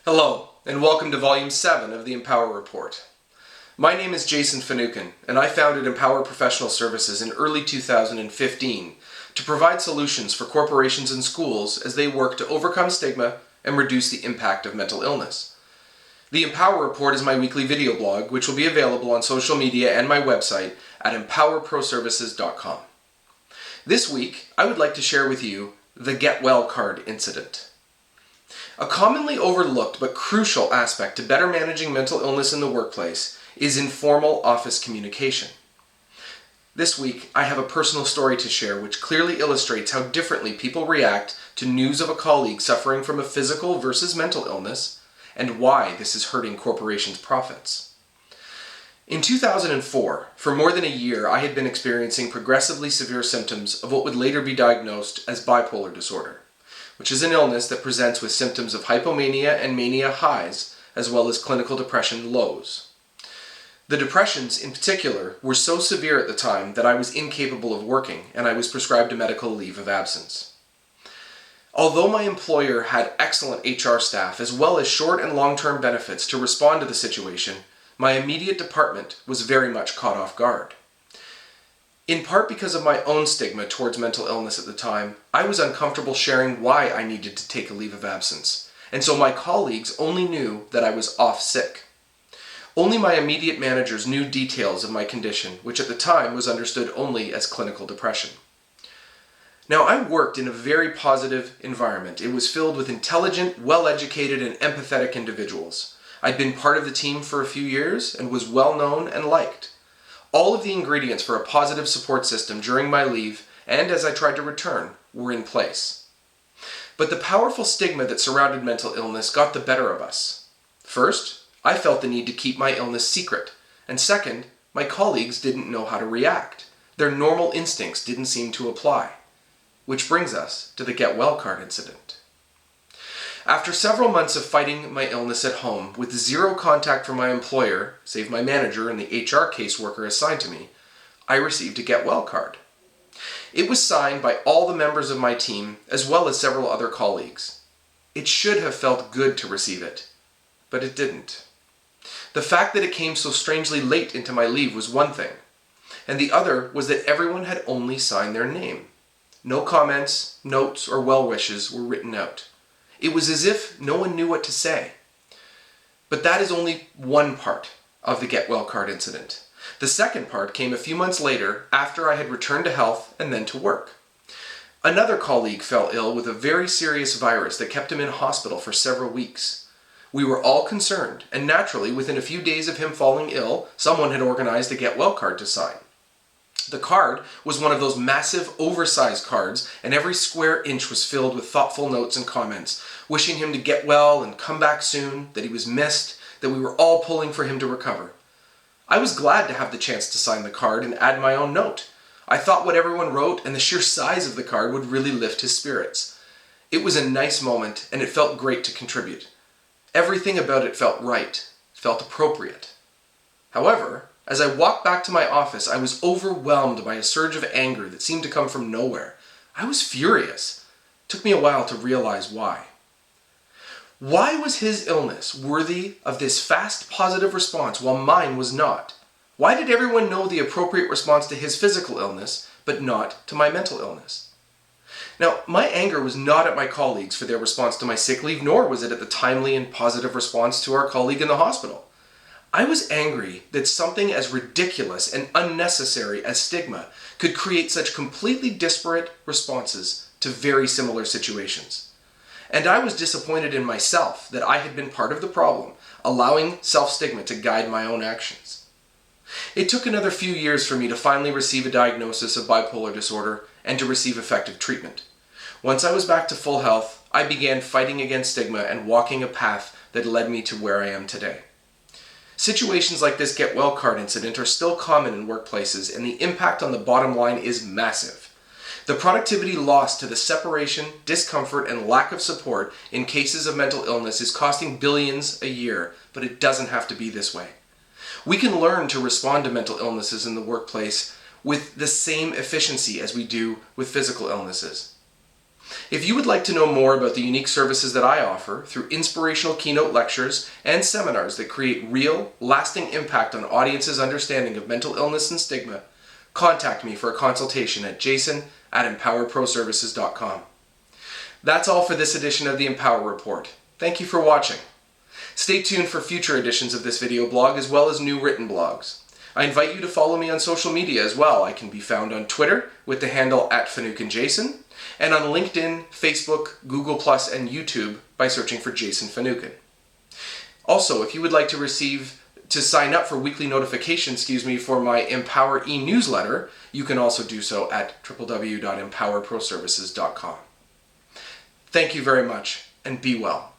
Hello, and welcome to Volume 7 of the Empower Report. My name is Jason Finucan, and I founded Empower Professional Services in early 2015 to provide solutions for corporations and schools as they work to overcome stigma and reduce the impact of mental illness. The Empower Report is my weekly video blog, which will be available on social media and my website at empowerproservices.com. This week, I would like to share with you the Get Well card incident. A commonly overlooked but crucial aspect to better managing mental illness in the workplace is informal office communication. This week, I have a personal story to share which clearly illustrates how differently people react to news of a colleague suffering from a physical versus mental illness, and why this is hurting corporations' profits. In 2004, for more than a year, I had been experiencing progressively severe symptoms of what would later be diagnosed as bipolar disorder, which is an illness that presents with symptoms of hypomania and mania highs, as well as clinical depression lows. The depressions, in particular, were so severe at the time that I was incapable of working, and I was prescribed a medical leave of absence. Although my employer had excellent HR staff, as well as short and long-term benefits to respond to the situation, my immediate department was very much caught off guard. In part because of my own stigma towards mental illness at the time, I was uncomfortable sharing why I needed to take a leave of absence, and so my colleagues only knew that I was off sick. Only my immediate managers knew details of my condition, which at the time was understood only as clinical depression. Now, I worked in a very positive environment. It was filled with intelligent, well-educated, and empathetic individuals. I'd been part of the team for a few years and was well known and liked. All of the ingredients for a positive support system during my leave, and as I tried to return, were in place. But the powerful stigma that surrounded mental illness got the better of us. First, I felt the need to keep my illness secret, and second, my colleagues didn't know how to react. Their normal instincts didn't seem to apply. Which brings us to the Get Well card incident. After several months of fighting my illness at home, with zero contact from my employer, save my manager and the HR caseworker assigned to me, I received a Get Well card. It was signed by all the members of my team, as well as several other colleagues. It should have felt good to receive it, but it didn't. The fact that it came so strangely late into my leave was one thing, and the other was that everyone had only signed their name. No comments, notes, or well wishes were written out. It was as if no one knew what to say. But that is only one part of the Get Well card incident. The second part came a few months later after I had returned to health and then to work. Another colleague fell ill with a very serious virus that kept him in hospital for several weeks. We were all concerned, and naturally, within a few days of him falling ill, someone had organized a Get Well card to sign. The card was one of those massive, oversized cards, and every square inch was filled with thoughtful notes and comments, wishing him to get well and come back soon, that he was missed, that we were all pulling for him to recover. I was glad to have the chance to sign the card and add my own note. I thought what everyone wrote and the sheer size of the card would really lift his spirits. It was a nice moment, and it felt great to contribute. Everything about it felt right, felt appropriate. However, as I walked back to my office, I was overwhelmed by a surge of anger that seemed to come from nowhere. I was furious. It took me a while to realize why. Why was his illness worthy of this fast, positive response while mine was not? Why did everyone know the appropriate response to his physical illness, but not to my mental illness? Now, my anger was not at my colleagues for their response to my sick leave, nor was it at the timely and positive response to our colleague in the hospital. I was angry that something as ridiculous and unnecessary as stigma could create such completely disparate responses to very similar situations. And I was disappointed in myself that I had been part of the problem, allowing self-stigma to guide my own actions. It took another few years for me to finally receive a diagnosis of bipolar disorder and to receive effective treatment. Once I was back to full health, I began fighting against stigma and walking a path that led me to where I am today. Situations like this Get Well card incident are still common in workplaces, and the impact on the bottom line is massive. The productivity lost to the separation, discomfort, and lack of support in cases of mental illness is costing billions a year, but it doesn't have to be this way. We can learn to respond to mental illnesses in the workplace with the same efficiency as we do with physical illnesses. If you would like to know more about the unique services that I offer through inspirational keynote lectures and seminars that create real, lasting impact on audiences' understanding of mental illness and stigma, contact me for a consultation at jason@empowerproservices.com. That's all for this edition of the Empower Report. Thank you for watching. Stay tuned for future editions of this video blog as well as new written blogs. I invite you to follow me on social media as well. I can be found on Twitter with the handle @FinucanJason and on LinkedIn, Facebook, Google+, and YouTube by searching for Jason Finucan. Also, if you would like to sign up for weekly notifications, for my Empower e-newsletter, you can also do so at www.empowerproservices.com. Thank you very much, and be well.